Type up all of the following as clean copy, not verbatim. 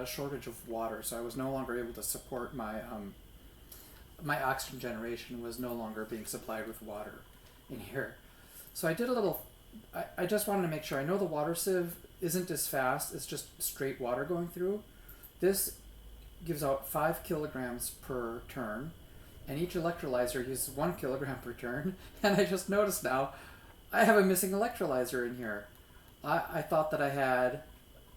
a shortage of water, so I was no longer able to support my my oxygen generation was no longer being supplied with water in here. So I did a little. I just wanted to make sure. I know the water sieve isn't as fast. It's just straight water going through. This gives out 5 kilograms per turn, and each electrolyzer uses 1 kilogram per turn. And I just noticed now I have a missing electrolyzer in here. I thought that I had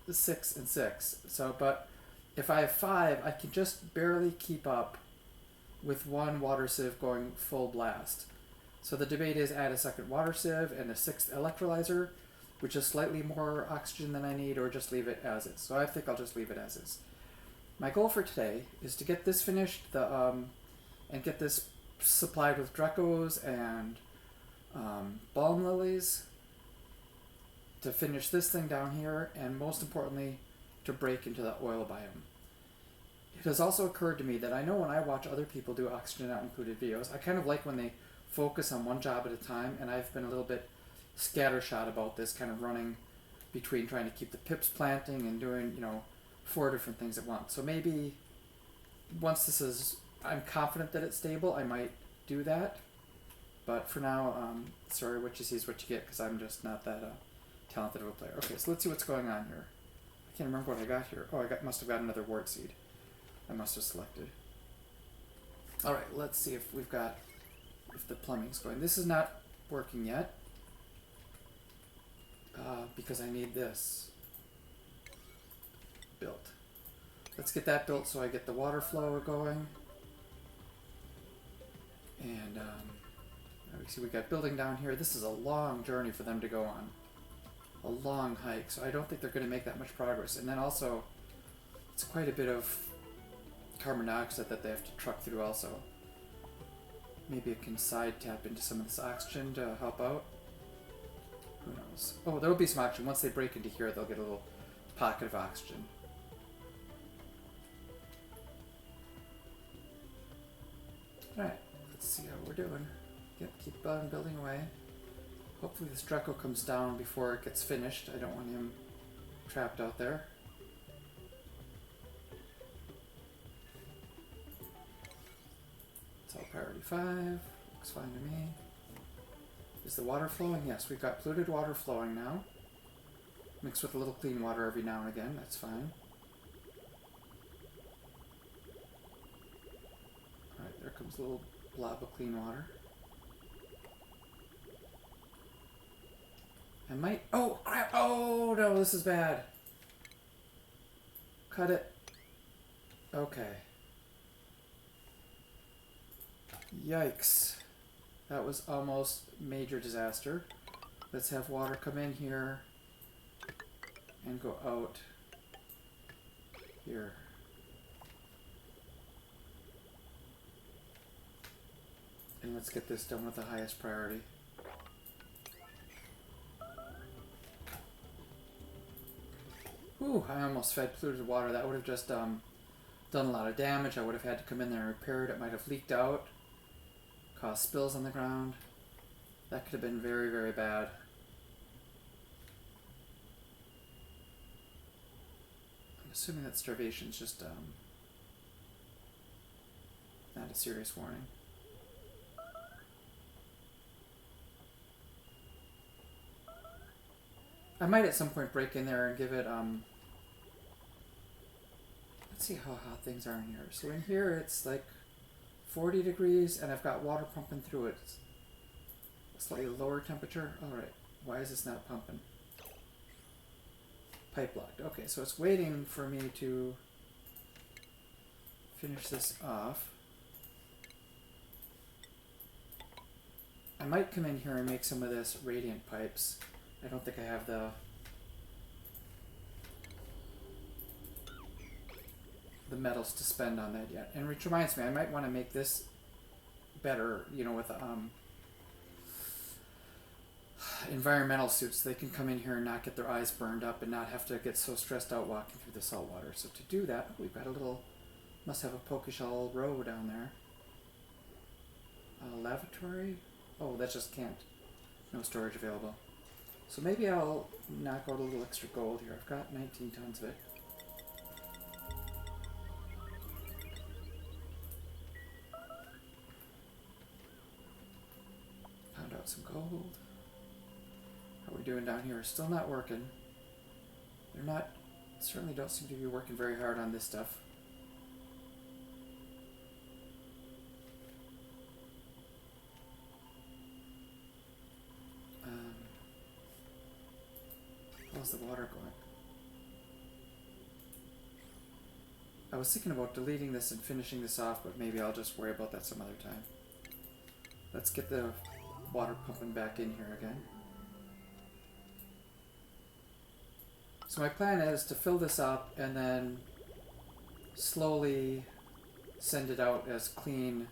6 and 6. So, but if I have 5, I can just barely keep up with one water sieve going full blast. So the debate is add a second water sieve and a 6th electrolyzer, which is slightly more oxygen than I need, or just leave it as is. So I think I'll just leave it as is. My goal for today is to get this finished, and get this supplied with Dracos and balm lilies, to finish this thing down here, and most importantly, to break into the oil biome. It has also occurred to me that I know when I watch other people do oxygen not included videos, I kind of like when they focus on one job at a time, and I've been a little bit scattershot about this, kind of running between trying to keep the pips planting and doing, 4 different things at once. So maybe once this is, I'm confident that it's stable, I might do that. But for now, sorry, what you see is what you get, because I'm just not that talented of a player. Okay, so let's see what's going on here. I can't remember what I got here. Oh, must have got another wart seed. I must have selected. Alright, let's see if we've got, if the plumbing's going. This is not working yet, because I need this built. Let's get that built so I get the water flow going. And see, we got building down here. This is a long journey for them to go on. A long hike, so I don't think they're going to make that much progress. And then also, it's quite a bit of carbon dioxide that they have to truck through also. Maybe it can side tap into some of this oxygen to help out. Who knows? Oh, there will be some oxygen. Once they break into here, they'll get a little pocket of oxygen. Alright, let's see how we're doing. Yep, keep building away. Hopefully this Draco comes down before it gets finished. I don't want him trapped out there. It's all priority 5. Looks fine to me. Is the water flowing? Yes, we've got polluted water flowing now. Mixed with a little clean water every now and again. That's fine. Alright, there comes a little blob of clean water. I might... Oh, crap! Oh, no, this is bad. Cut it. Okay. Yikes. That was almost major disaster. Let's have water come in here and go out here. And let's get this done with the highest priority. Ooh, I almost fed polluted water. That would have just done a lot of damage. I would have had to come in there and repair it. It might have leaked out, caused spills on the ground. That could have been very, very bad. I'm assuming that starvation is just not a serious warning. I might at some point break in there and give it, let's see how hot things are in here. So in here it's like 40 degrees and I've got water pumping through it. It's a slightly lower temperature. Alright, why is this not pumping? Pipe locked. Okay, so it's waiting for me to finish this off. I might come in here and make some of this radiant pipes. I don't think I have the metals to spend on that yet. And which reminds me, I might want to make this better, with environmental suits. They can come in here and not get their eyes burned up and not have to get so stressed out walking through the salt water. So to do that, we've got a little, must have a Pokeshell row down there. Lavatory? Oh, that just can't. No storage available. So maybe I'll knock out a little extra gold here. I've got 19 tons of it. disabled. How are we doing down here? Still not working. They're not, certainly don't seem to be working very hard on this stuff. How's the water going? I was thinking about deleting this and finishing this off, but maybe I'll just worry about that some other time. Let's get the water pumping back in here again. So my plan is to fill this up and then slowly send it out as clean,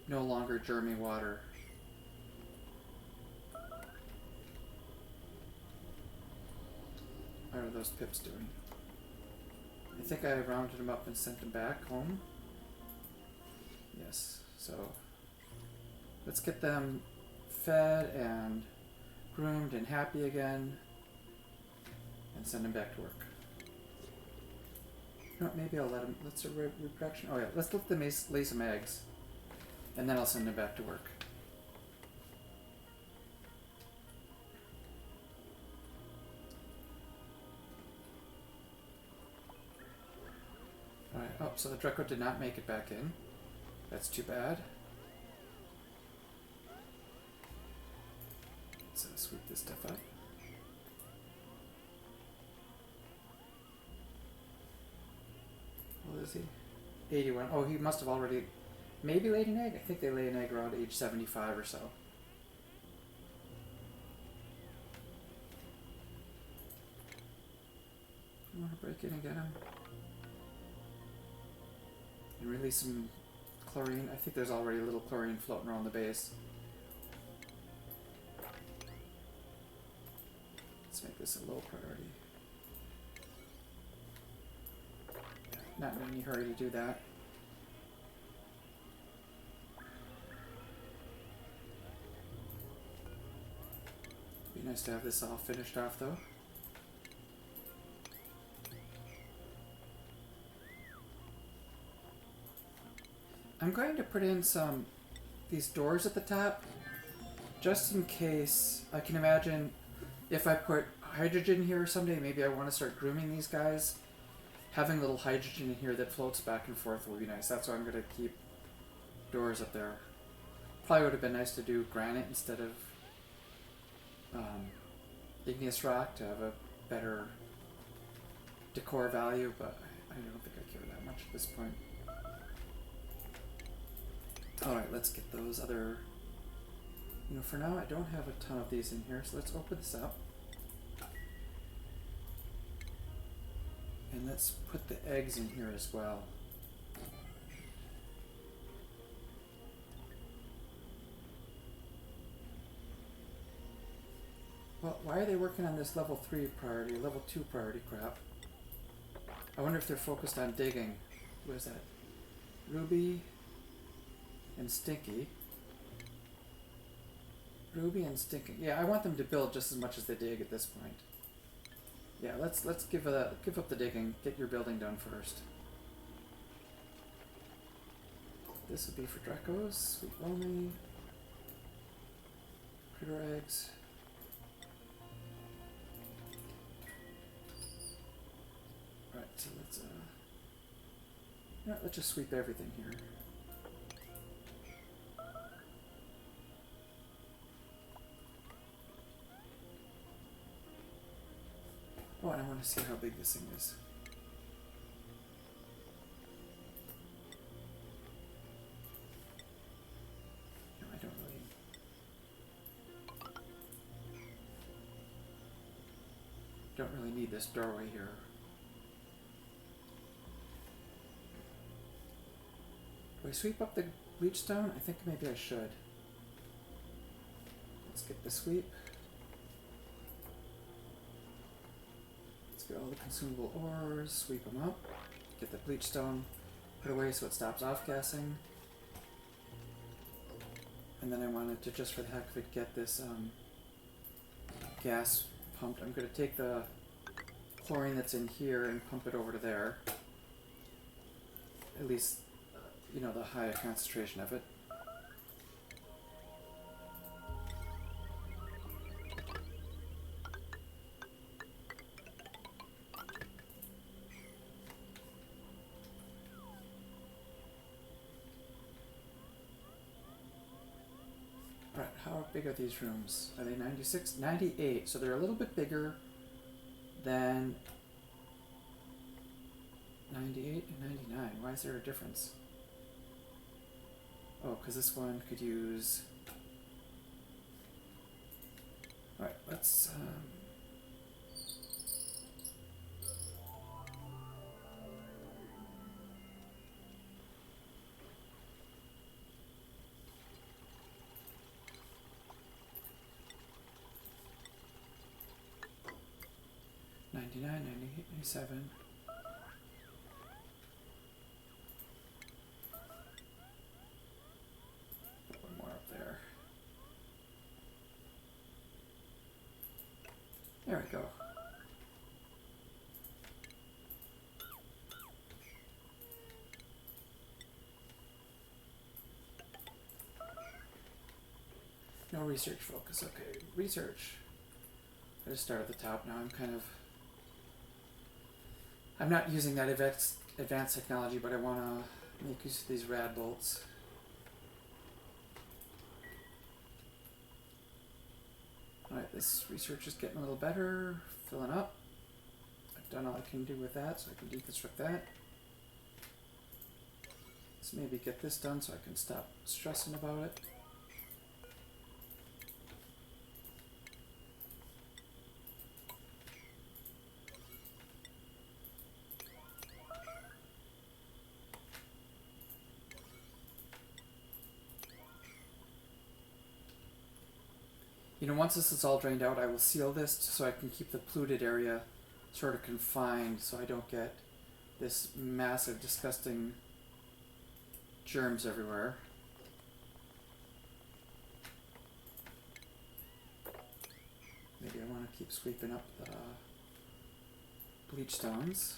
no longer germy water. How are those pips doing? I think I rounded them up and sent them back home. Yes, so let's get them fed and groomed and happy again and send them back to work. You know what, maybe I'll let them, let's do reproduction. Oh yeah, let's let them lay some eggs and then I'll send them back to work. Alright, oh, so the Draco did not make it back in. That's too bad. Let's sweep this stuff up. What is he? 81. Oh, he must have already maybe laid an egg. I think they lay an egg around age 75 or so. You want to break in and get him? And release some chlorine. I think there's already a little chlorine floating around the base. Let's make this a low priority. Not in any hurry to do that. Be nice to have this all finished off though. I'm going to put in these doors at the top, just in case. I can imagine if I put hydrogen here someday, maybe I want to start grooming these guys. Having little hydrogen in here that floats back and forth will be nice. That's why I'm going to keep doors up there. Probably would have been nice to do granite instead of igneous rock to have a better decor value, but I don't think I care that much at this point. Alright, let's get those other... You know, for now I don't have a ton of these in here, so let's open this up. And let's put the eggs in here as well. Well, why are they working on this level 3 priority, level 2 priority crap? I wonder if they're focused on digging. What is that? Ruby and Stinky. Ruby and Stinky. Yeah, I want them to build just as much as they dig at this point. Yeah, let's give up the digging. Get your building done first. This would be for Dracos, sweet only, critter eggs. Right, so let's just sweep everything here. Oh, and I want to see how big this thing is. No, I don't really need this doorway here. Do I sweep up the bleach stone? I think maybe I should. Let's get the sweep. Get all the consumable ores, sweep them up, get the bleach stone put away so it stops off-gassing. And then I wanted to, just for the heck of it, get this gas pumped. I'm going to take the chlorine that's in here and pump it over to there. At least, you know, the high concentration of it. big are these rooms? Are they 96? 98. So they're a little bit bigger than 98 and 99. Why is there a difference? Oh, because this one could use... Alright, let's... 99, 98, 97. Put one more up there. There we go. No research focus. Okay, research. I just start at the top now. I'm not using that advanced technology, but I want to make use of these radbolts. Alright, this research is getting a little better, filling up. I've done all I can do with that, so I can deconstruct that. Let's maybe get this done so I can stop stressing about it. You know, once this is all drained out, I will seal this so I can keep the polluted area sort of confined so I don't get this massive, disgusting germs everywhere. Maybe I want to keep sweeping up the bleach stones.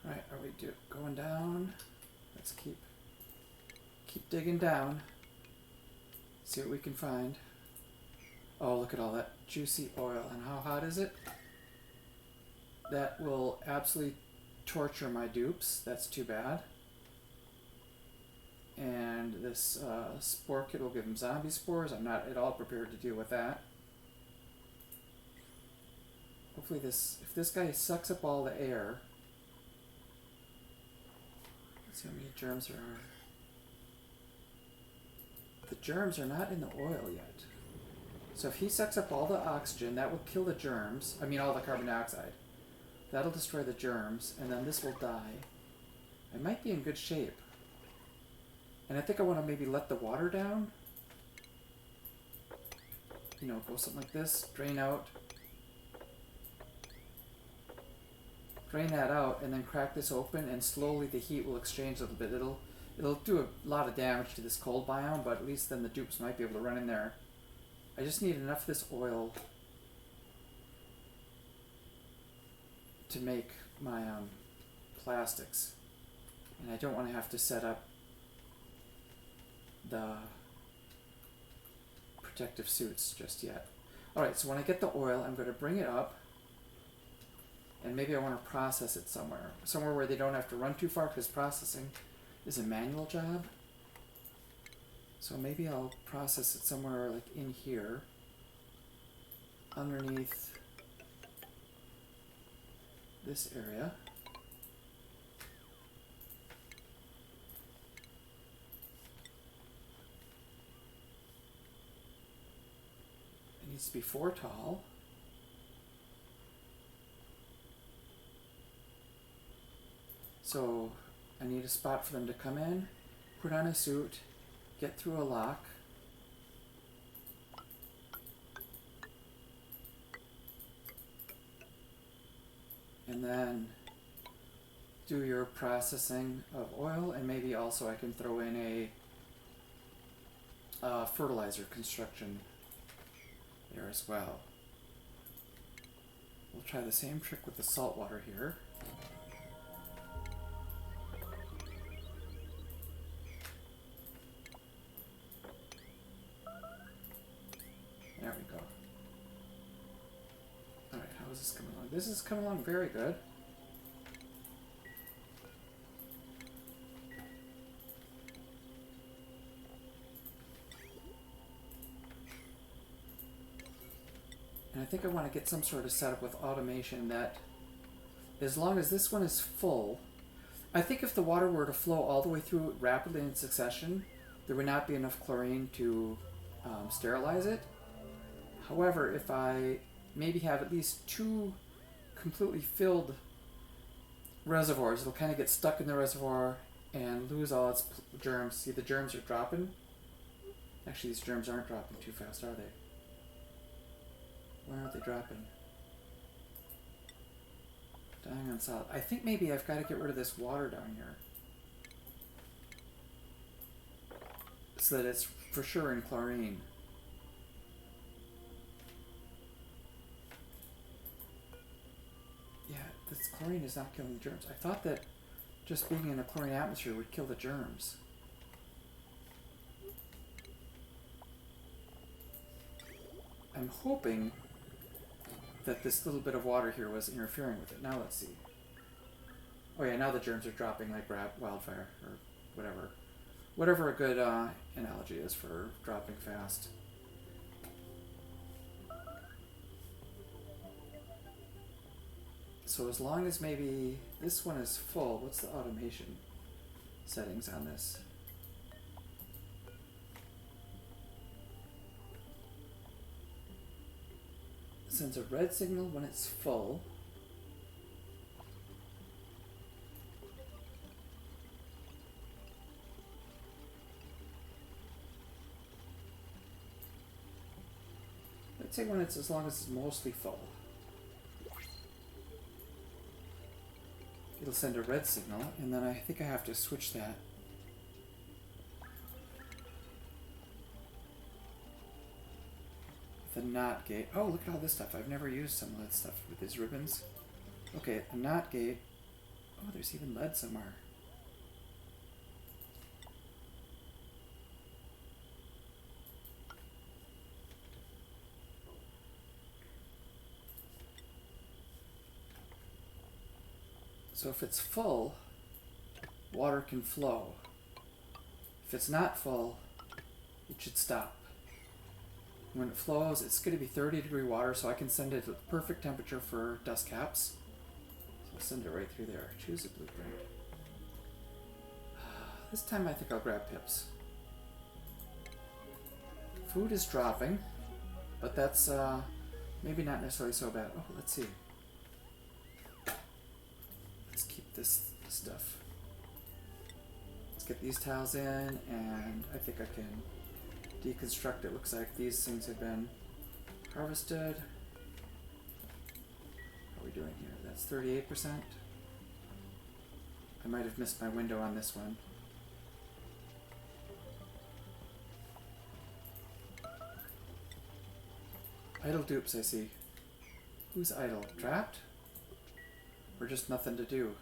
Alright, are we going down? Let's keep digging down. See what we can find. Oh, look at all that juicy oil. And how hot is it? That will absolutely torture my dupes. That's too bad. And this spore kit will give them zombie spores. I'm not at all prepared to deal with that. Hopefully if this guy sucks up all the air. Let's see how many germs there are. The germs are not in the oil yet. So if he sucks up all the oxygen, that will kill the germs. I mean all the carbon dioxide. That'll destroy the germs, and then this will die. I might be in good shape. And I think I want to maybe let the water down. You know, go something like this. Drain out. Drain that out, and then crack this open, and slowly the heat will exchange a little bit. It'll do a lot of damage to this cold biome, but at least then the dupes might be able to run in there. I just need enough of this oil to make my plastics. And I don't want to have to set up the protective suits just yet. Alright, so when I get the oil, I'm going to bring it up. And maybe I want to process it somewhere. Somewhere where they don't have to run too far, because processing is a manual job. So maybe I'll process it somewhere like in here. Underneath this area. It needs to be 4 tall. So I need a spot for them to come in, put on a suit, get through a lock. And then do your processing of oil, and maybe also I can throw in a fertilizer construction there as well. We'll try the same trick with the salt water here. this is coming along very good. And I think I want to get some sort of setup with automation that, as long as this one is full, I think if the water were to flow all the way through rapidly in succession, there would not be enough chlorine to sterilize it. However, if I maybe have at least 2 completely filled reservoirs, it'll kind of get stuck in the reservoir and lose all its germs. See, the germs are dropping. Actually, these germs aren't dropping too fast, are they? Where are they dropping? Dying on solid. I think maybe I've got to get rid of this water down here, so that it's for sure in chlorine. Yeah, this chlorine is not killing the germs. I thought that just being in a chlorine atmosphere would kill the germs. I'm hoping that this little bit of water here was interfering with it. Now let's see. Oh yeah, now the germs are dropping like wildfire, or whatever. Whatever a good analogy is for dropping fast. So as long as maybe this one is full, what's the automation settings on this? Sends a red signal when it's full. Let's say when it's, as long as it's mostly full. It'll send a red signal, and then I think I have to switch that. The NOT gate. Oh, look at all this stuff. I've never used some of that stuff with these ribbons. Okay, a NOT gate. Oh, there's even lead somewhere. So if it's full, water can flow. If it's not full, it should stop. When it flows, it's going to be 30-degree water, so I can send it at the perfect temperature for dust caps. So I'll send it right through there. Choose a blueprint. This time I think I'll grab pips. Food is dropping, but that's maybe not necessarily so bad. Oh, let's see. Let's keep this stuff. Let's get these tiles in, and I think I can deconstruct. It looks like these things have been harvested. How are we doing here? That's 38%. I might have missed my window on this one. Idle dupes, I see. Who's idle? Trapped? Or just nothing to do?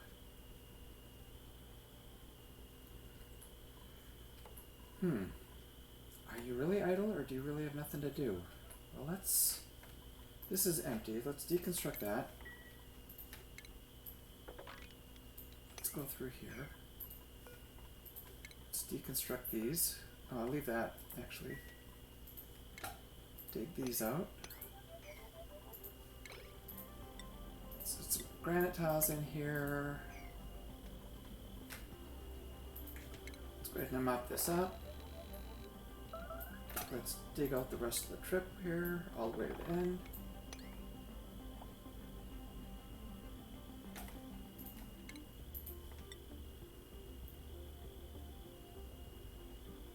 Are you really idle, or do you really have nothing to do? Well, let's... This is empty. Let's deconstruct that. Let's go through here. Let's deconstruct these. Oh, I'll leave that, actually. Dig these out. Let's put some granite tiles in here. Let's go ahead and mop this up. Let's dig out the rest of the trip here, all the way to the end.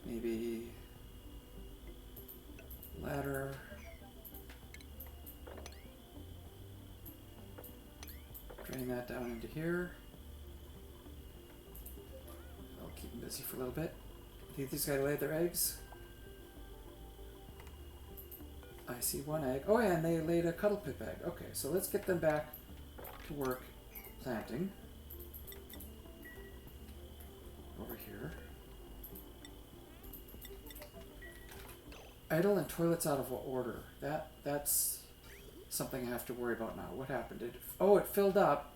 Maybe ladder. Drain that down into here. I'll keep them busy for a little bit. Think these guys laid their eggs? I see one egg. Oh yeah, and they laid a cuttle pip egg. Okay, so let's get them back to work planting. Over here. Idle and toilets out of order. That's something I have to worry about now. What happened? Oh, it filled up.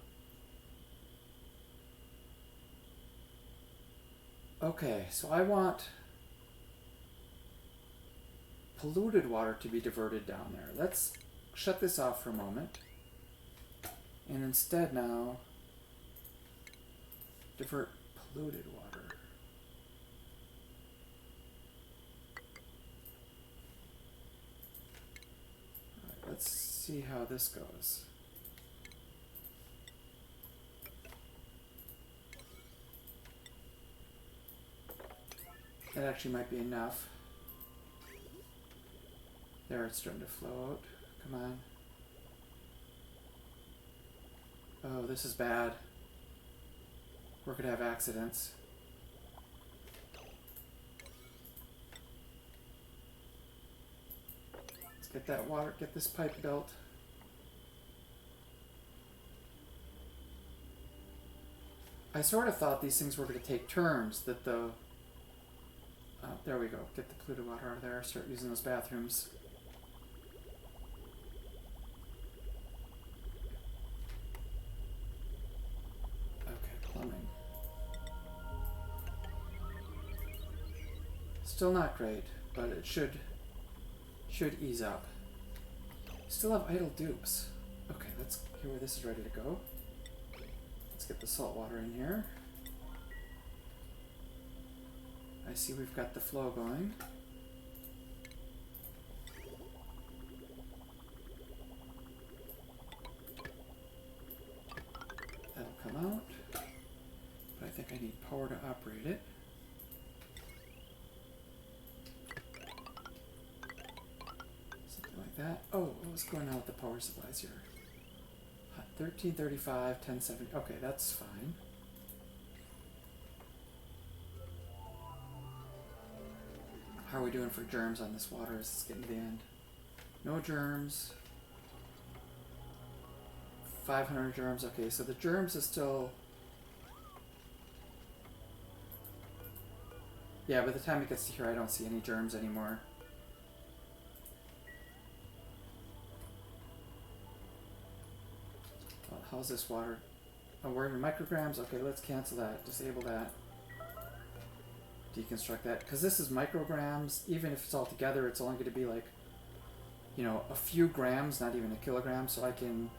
Okay, so I want polluted water to be diverted down there. Let's shut this off for a moment. And instead now, divert polluted water. Alright, let's see how this goes. That actually might be enough. There, it's starting to float. Come on. Oh, this is bad. We're gonna have accidents. Let's get that water, get this pipe built. I sort of thought these things were gonna take turns, that the... there we go. Get the polluted water out of there. Start using those bathrooms. Okay, plumbing. Still not great, but it should ease up. Still have idle dupes. Okay, let's hear where this is ready to go. Let's get the salt water in here. I see we've got the flow going. That'll come out. But I think I need power to operate it. Something like that. Oh, what's going on with the power supplies here? 1335, 1070. Okay, that's fine. How are we doing for germs on this water as it's getting to the end? No germs. 500 germs. Okay, so the germs is still... Yeah, by the time it gets to here, I don't see any germs anymore. Well, how's this water? Oh, we're in micrograms? Okay, let's cancel that. Disable that. Deconstruct that, because this is micrograms. Even if it's all together, it's only going to be like, you know, a few grams, not even a kilogram, so I can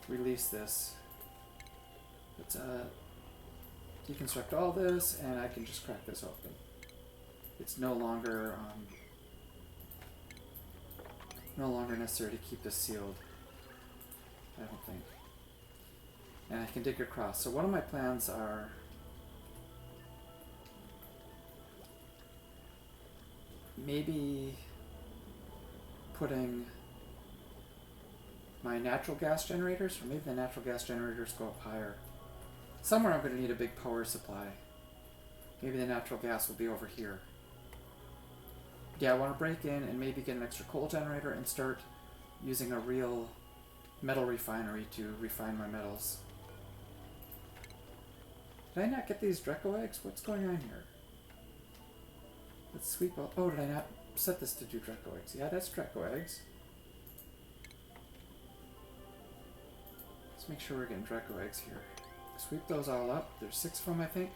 release this. Let's deconstruct all this, and I can just crack this open. It's no longer necessary to keep this sealed, I don't think. And I can dig across. So one of my plans are maybe putting my natural gas generators, or maybe the natural gas generators go up higher. Somewhere I'm going to need a big power supply. Maybe the natural gas will be over here. Yeah, I want to break in and maybe get an extra coal generator and start using a real metal refinery to refine my metals. Did I not get these Dreco eggs? What's going on here? Let's sweep up. Oh, did I not set this to do Dreco eggs? Yeah, that's Dreco eggs. Let's make sure we're getting Dreco eggs here. Sweep those all up. There's 6 of them, I think.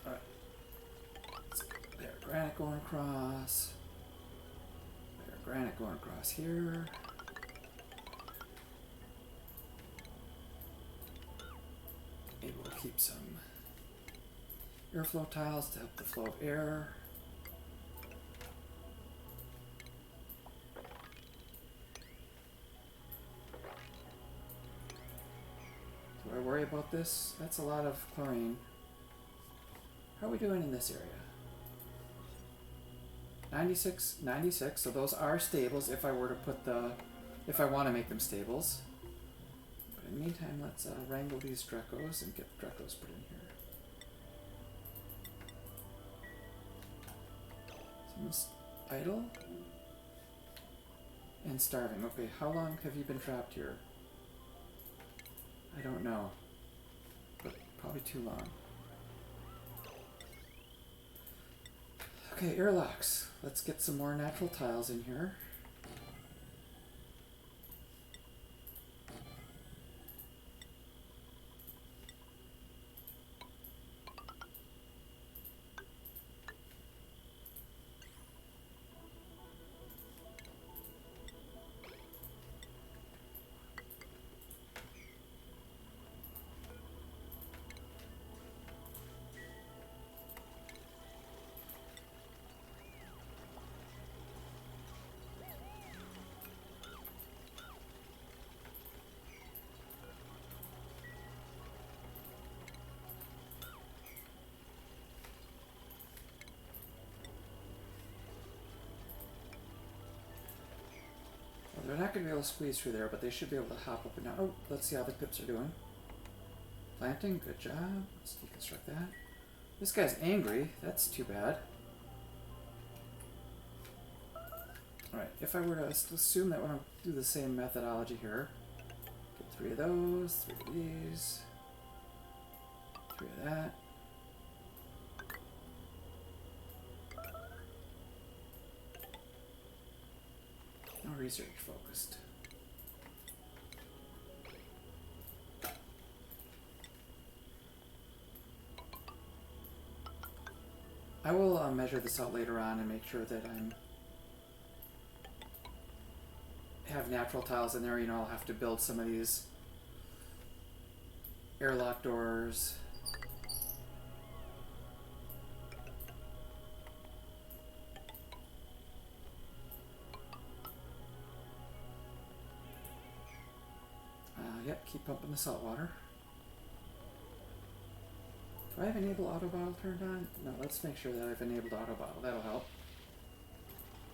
Alright. There, granite going across. Granite going across here. Able to keep some airflow tiles to help the flow of air. Do I worry about this? That's a lot of chlorine. How are we doing in this area? 96, 96, so those are stables if I were to put the, if I want to make them stables. But in the meantime, let's wrangle these Drecos and get the Drecos put in here. Someone's idle and starving. Okay, how long have you been trapped here? I don't know. But probably too long. Okay, airlocks. Let's get some more natural tiles in here. They're not going to be able to squeeze through there, but they should be able to hop up and down. Oh, let's see how the pips are doing. Planting, good job. Let's deconstruct that. This guy's angry. That's too bad. Alright, if I were to assume that we're going to do the same methodology here, get 3 of those, 3 of these, 3 of that. No research focused. I will measure this out later on and make sure that I'm have natural tiles in there. You know, I'll have to build some of these airlock doors. Yep, keep pumping the salt water. Do I have enable auto bottle turned on? No, let's make sure that I've enabled auto bottle. That'll help.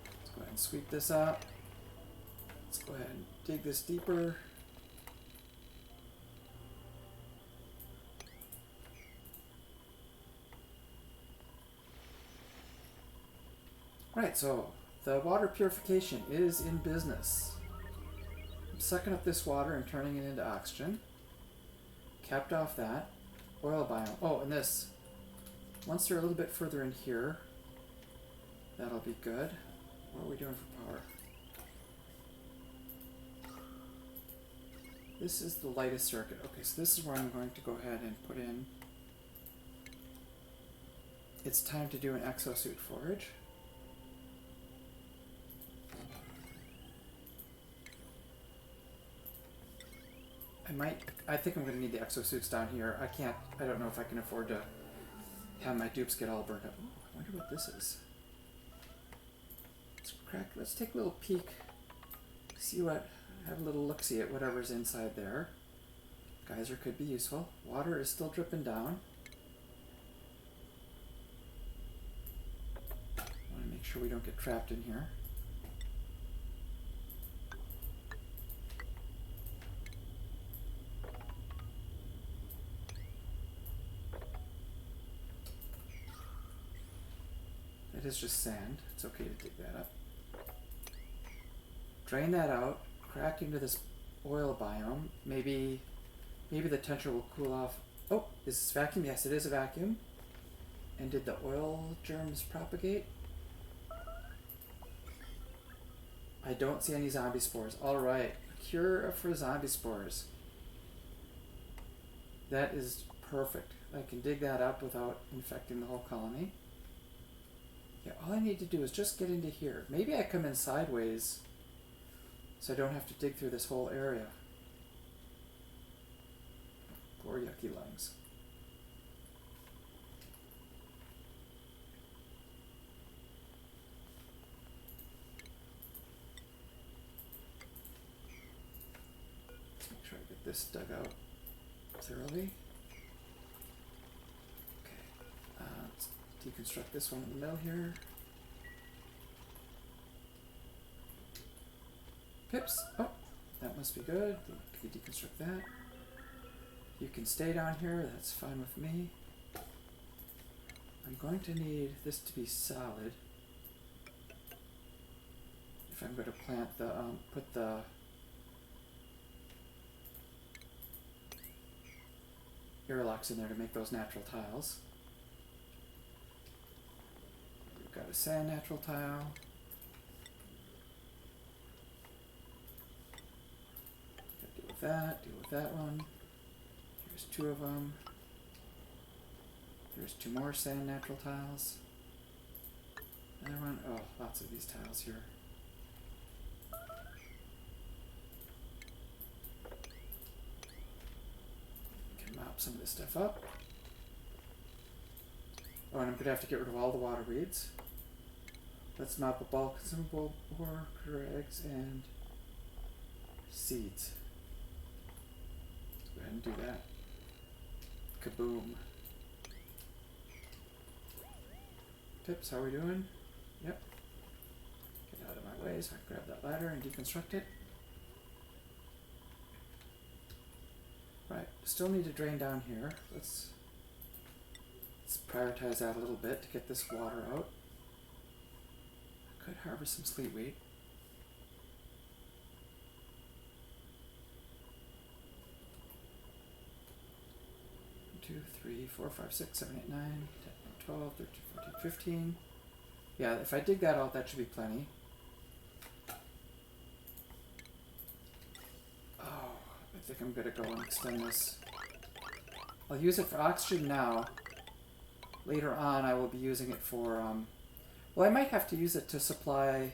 Let's go ahead and sweep this out. Let's go ahead and dig this deeper. Right, so the water purification is in business. I'm sucking up this water and turning it into oxygen. Capped off that. Oil biome. Oh, and this. Once they're a little bit further in here, that'll be good. What are we doing for power? This is the lightest circuit. Okay, so this is where I'm going to go ahead and put in. It's time to do an exosuit forage. I think I'm going to need the exosuits down here. I don't know if I can afford to have my dupes get all burnt up. Ooh, I wonder what this is. Let's take a little peek, have a little look-see at whatever's inside there. Geyser could be useful. Water is still dripping down. I want to make sure we don't get trapped in here. It is just sand. It's okay to dig that up. Drain that out. Crack into this oil biome. Maybe the temperature will cool off. Oh, is this vacuum? Yes, it is a vacuum. And did the oil germs propagate? I don't see any zombie spores. Alright. Cure for zombie spores. That is perfect. I can dig that up without infecting the whole colony. Yeah, all I need to do is just get into here. Maybe I come in sideways so I don't have to dig through this whole area. Poor yucky lungs. Let's make sure I get this dug out thoroughly. Let's deconstruct this one in the middle here. Pips. Oh, that must be good. Can we deconstruct that? You can stay down here. That's fine with me. I'm going to need this to be solid if I'm going to plant the put the airlocks in there to make those natural tiles. We've got a sand natural tile. Deal with that one. Here's 2 of them. There's 2 more sand natural tiles. Another one. Oh, lots of these tiles here. Can mop some of this stuff up. Oh, and I'm gonna have to get rid of all the water weeds. Let's mop up all consumable ore, critter eggs, and seeds. Let's go ahead and do that. Kaboom. Tips, how are we doing? Yep. Get out of my way so I can grab that ladder and deconstruct it. Right, still need to drain down here. Let's prioritize that a little bit to get this water out. I could harvest some sleetweed. 2, 3, 4, 5, 6, 7, 8, 9, 10, 12, 13, 14, 15. Yeah, if I dig that out, that should be plenty. Oh, I think I'm gonna go and extend this. I'll use it for oxygen now. Later on, I will be using it for, well, I might have to use it to supply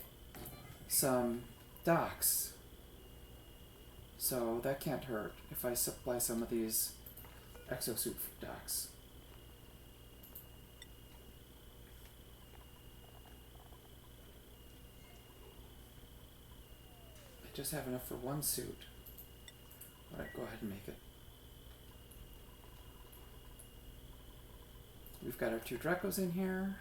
some docks. So that can't hurt if I supply some of these exosuit docks. I just have enough for 1 suit. Alright, go ahead and make it. We've got our 2 Drecos in here.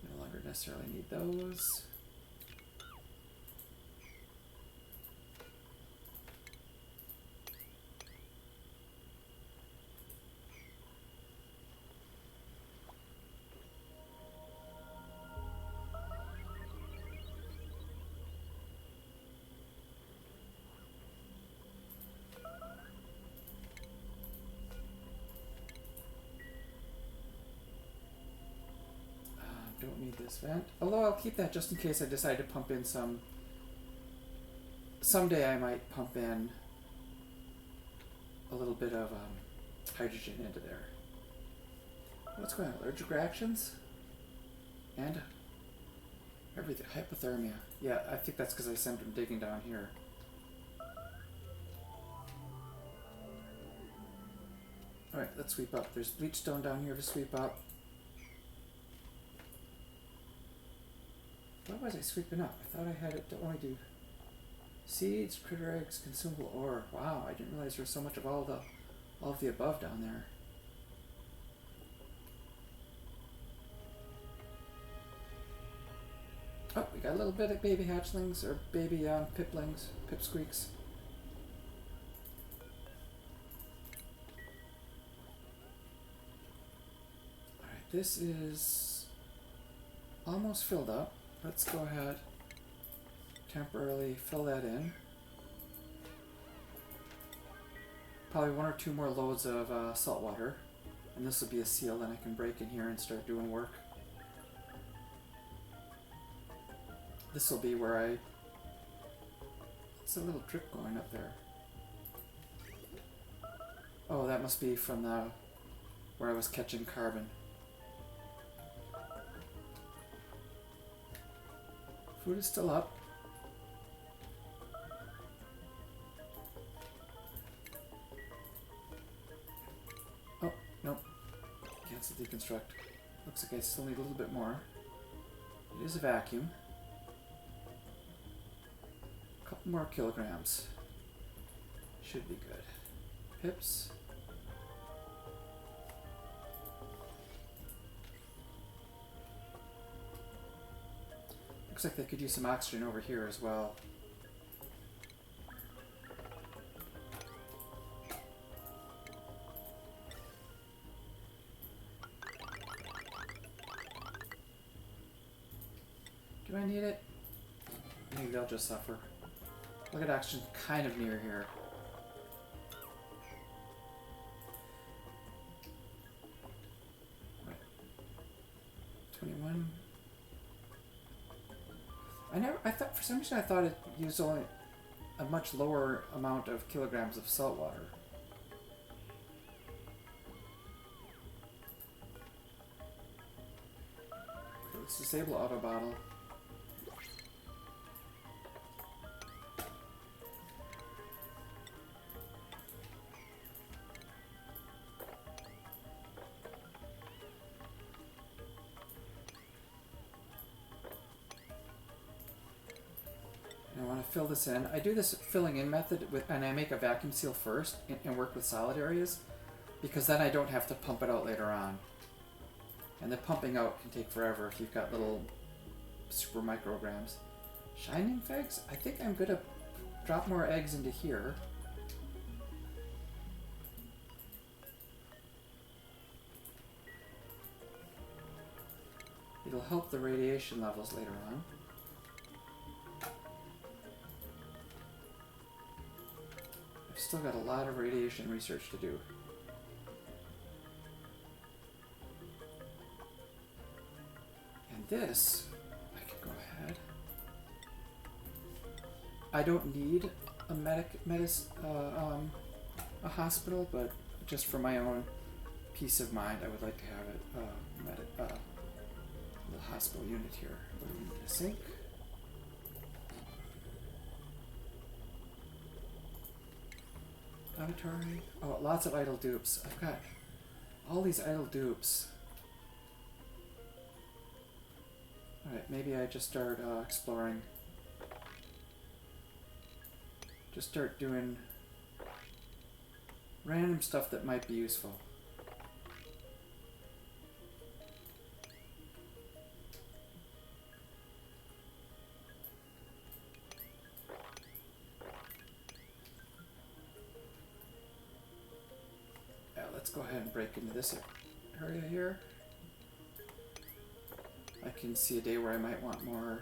No longer necessarily need those. Don't need this vent. Although I'll keep that just in case I decide to pump in some. Someday I might pump in a little bit of hydrogen into there. What's going on? Allergic reactions? And everything. Hypothermia. Yeah, I think that's because I sent him digging down here. Alright, let's sweep up. There's bleach stone down here to sweep up. What was I sweeping up? I thought I had it to only do seeds, critter eggs, consumable ore. Wow, I didn't realize there was so much of all of the above down there. Oh, we got a little bit of baby hatchlings, or baby piplings, pipsqueaks. Alright, this is almost filled up. Let's go ahead, temporarily fill that in. Probably 1 or 2 more loads of salt water. And this will be a seal that I can break in here and start doing work. This will be where I... What's a little drip going up there? Oh, that must be from the... where I was catching carbon. Food is still up. Oh, nope. Cancel deconstruct. Looks like I still need a little bit more. It is a vacuum. A couple more kilograms. Should be good. Pips. Looks like they could use some oxygen over here as well. Do I need it? Maybe they'll just suffer. Look at action kind of near here. What? 21. I thought, for some reason I thought it used only a much lower amount of kilograms of salt water. Okay, let's disable auto bottle. Fill this in. I do this filling in method with, and I make a vacuum seal first and work with solid areas, because then I don't have to pump it out later on. And the pumping out can take forever if you've got little super micrograms. Shining eggs? I think I'm gonna drop more eggs into here. It'll help the radiation levels later on. Still got a lot of radiation research to do. And this, I can go ahead. I don't need a a hospital, but just for my own peace of mind, I would like to have it a little hospital unit here. What do we need? A sink. Laboratory. Oh, lots of idle dupes. I've got all these idle dupes. Alright, maybe I just start exploring. Just start doing random stuff that might be useful. Let's go ahead and break into this area here. I can see a day where I might want more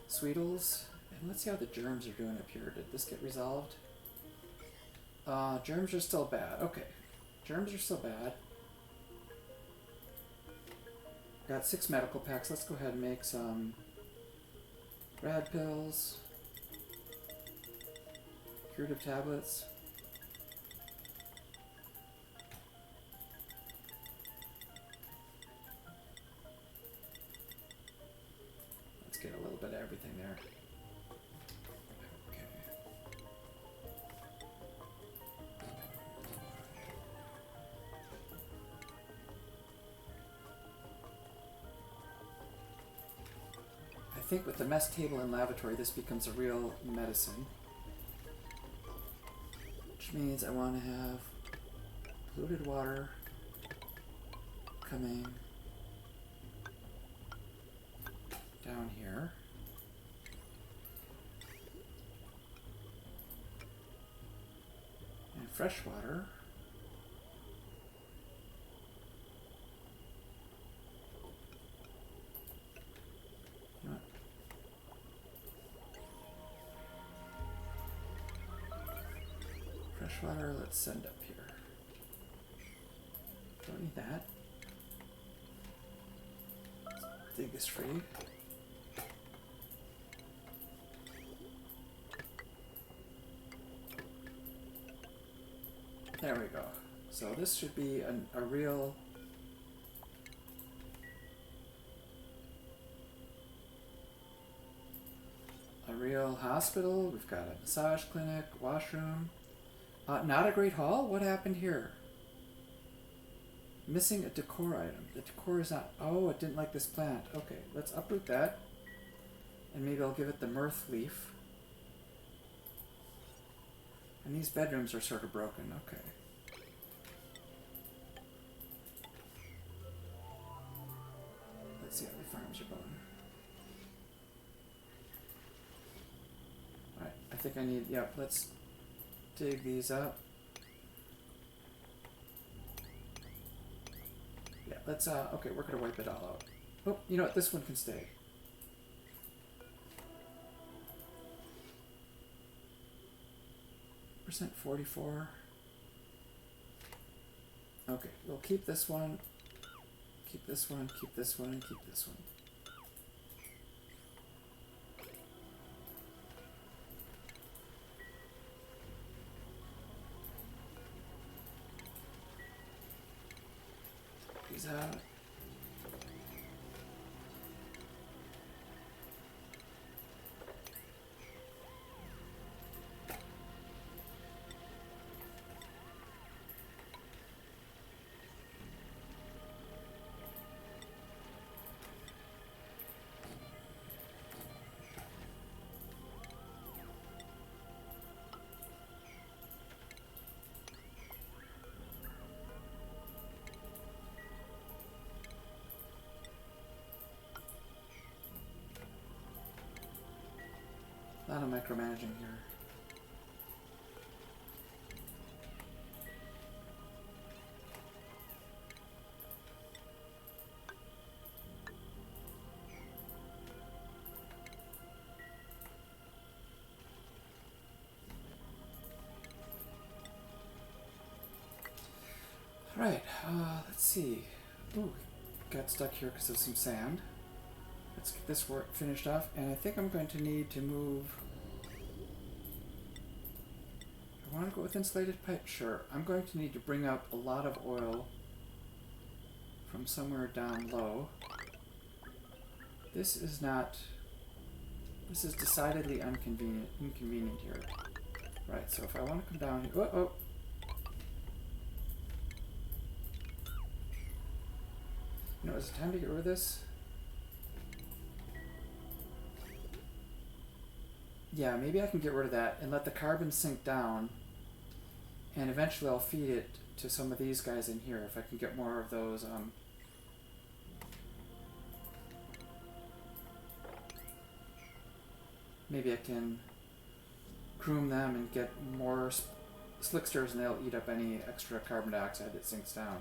Sweetles. And let's see how the germs are doing up here. Did this get resolved? Germs are still bad. Okay. Germs are still bad. Got 6 medical packs. Let's go ahead and make some rad pills. Curative tablets. Get a little bit of everything there. Okay. I think with the mess table and lavatory, this becomes a real medicine. Which means I want to have polluted water coming down here. And fresh water. Not. Fresh water, let's send up here. Don't need that. Dig is free. There we go. So this should be a real hospital. We've got a massage clinic, washroom. Not a great hall? What happened here? Missing a decor item. The decor is not... Oh, it didn't like this plant. Okay, let's uproot that. And maybe I'll give it the mirth leaf. And these bedrooms are sort of broken. Okay. Let's see how the farms are going. Alright, I think I need... Yep, let's dig these up. Yeah, let's... Okay, we're going to wipe it all out. Oh, you know what? This one can stay. 50%, 44. Okay, we'll keep this one, keep this one, keep this one, and keep this one. These out. A lot of micromanaging here. Alright, let's see. Ooh, got stuck here because of some sand. Let's get this work finished off, and I think I'm going to need to move. I want to go with insulated pipe, sure. I'm going to need to bring up a lot of oil from somewhere down low. This is decidedly inconvenient here. Right, so if I want to come down here, oh. You know, is it time to get rid of this? Yeah, maybe I can get rid of that and let the carbon sink down, and eventually I'll feed it to some of these guys in here if I can get more of those. Maybe I can groom them and get more slicksters, and they'll eat up any extra carbon dioxide that sinks down.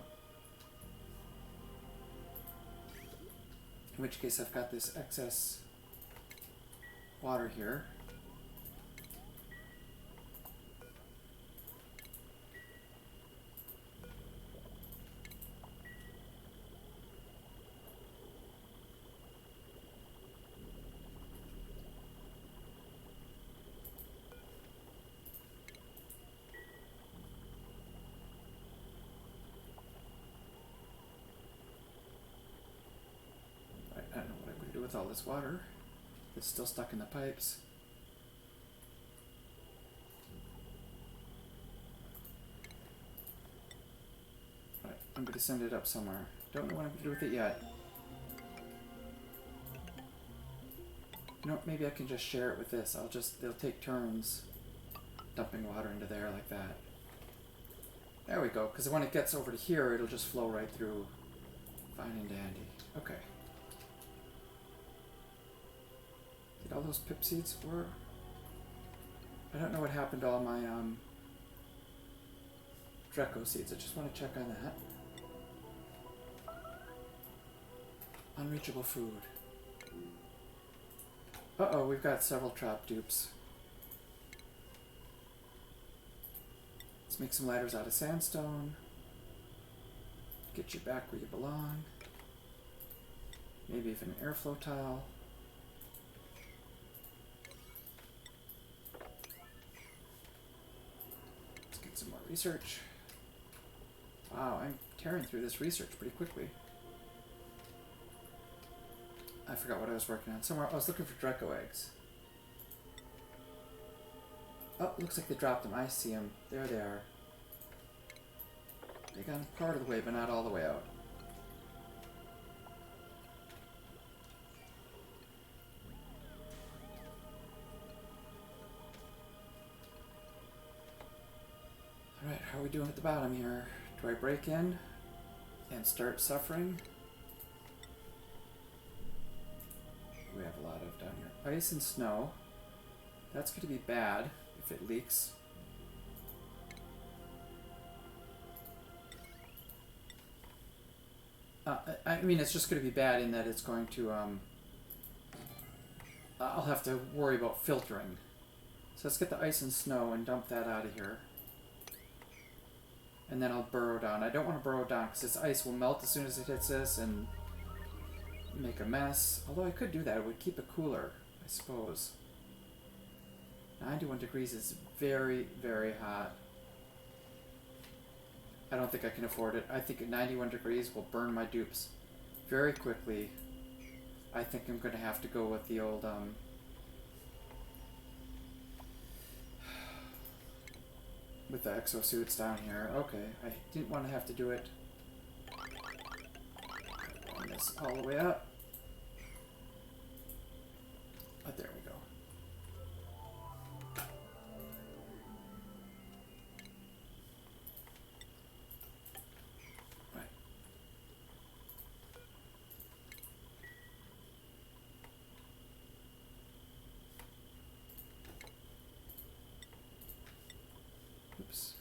In which case I've got this excess water here. I don't know what I'm going to do with all this water. It's still stuck in the pipes. Right, I'm going to send it up somewhere. Don't know what I'm going to do with it yet. You know, maybe I can just share it with this. They'll take turns dumping water into there like that. There we go, because when it gets over to here, it'll just flow right through. Fine and dandy. Okay. Did all those pip seeds were? I don't know what happened to all my Dreco seeds. I just want to check on that. Unreachable food. Uh-oh, we've got several trap dupes. Let's make some ladders out of sandstone. Get you back where you belong. Maybe even an airflow tile. Let's get some more research. Wow, I'm tearing through this research pretty quickly. I forgot what I was working on. Somewhere I was looking for Dreco eggs. Oh, looks like they dropped them. I see them. There they are. They got part of the way, but not all the way out. Alright, how are we doing at the bottom here? Do I break in and start suffering? We have a lot of down here. Ice and snow. That's going to be bad if it leaks. I mean, it's just going to be bad in that it's going to, I'll have to worry about filtering. So let's get the ice and snow and dump that out of here. And then I'll burrow down. I don't want to burrow down because this ice will melt as soon as it hits this and make a mess. Although I could do that. It would keep it cooler, I suppose. 91 degrees is very, very hot. I don't think I can afford it. I think at 91 degrees will burn my dupes very quickly. I think I'm going to have to go with the old with the exosuits down here. Okay, I didn't want to have to do it. Run this all the way up. But there we go. Right. Oops.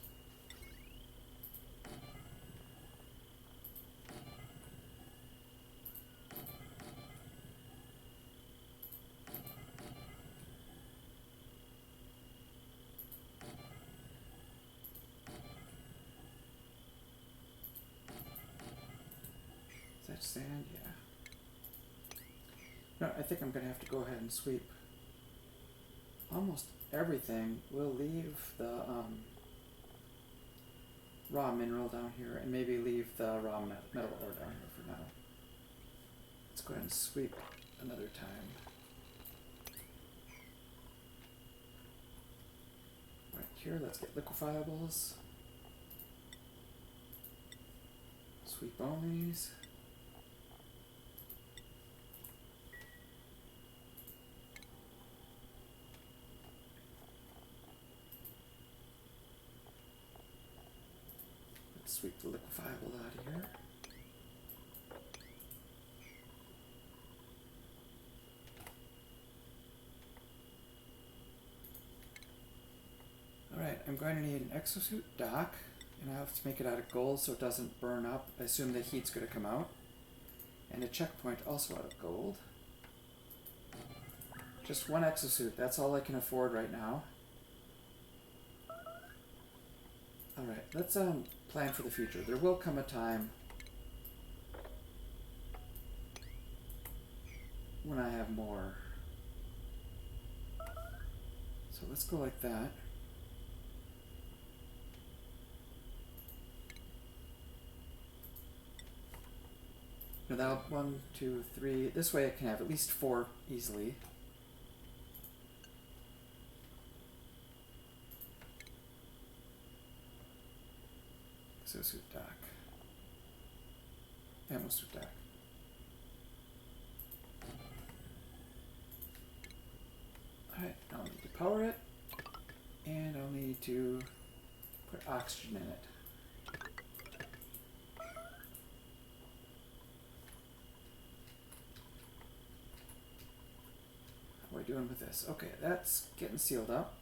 Is that sand? Yeah. No, I think I'm going to have to go ahead and sweep almost everything. We'll leave the raw mineral down here and maybe leave the raw metal ore down here for now. Let's go ahead and sweep another time. Right here, let's get liquefiables. Sweep onlys. Sweep the liquefiable out of here. Alright, I'm going to need an exosuit dock, and I have to make it out of gold so it doesn't burn up. I assume the heat's going to come out. And a checkpoint also out of gold. Just one exosuit, that's all I can afford right now. Alright, let's plan for the future. There will come a time when I have more. So let's go like that. Now that'll 1, 2, 3. This way I can have at least 4 easily. Exosuit dock. Ammosuit dock. Alright, I'll need to power it. And I'll need to put oxygen in it. How are we doing with this? Okay, that's getting sealed up.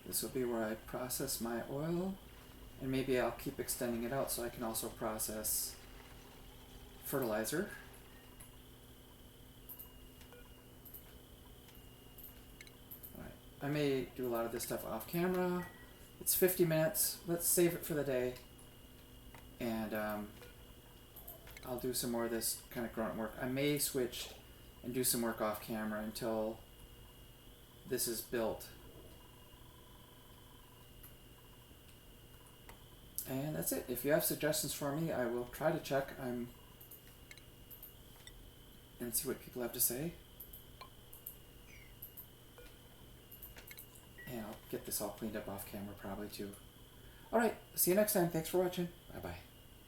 This will be where I process my oil, and maybe I'll keep extending it out so I can also process fertilizer. Alright, I may do a lot of this stuff off camera. It's 50 minutes. Let's save it for the day, and I'll do some more of this kind of grunt work. I may switch and do some work off camera until this is built. And that's it. If you have suggestions for me, I will try to check and see what people have to say. And I'll get this all cleaned up off camera probably too. Alright, see you next time. Thanks for watching. Bye bye.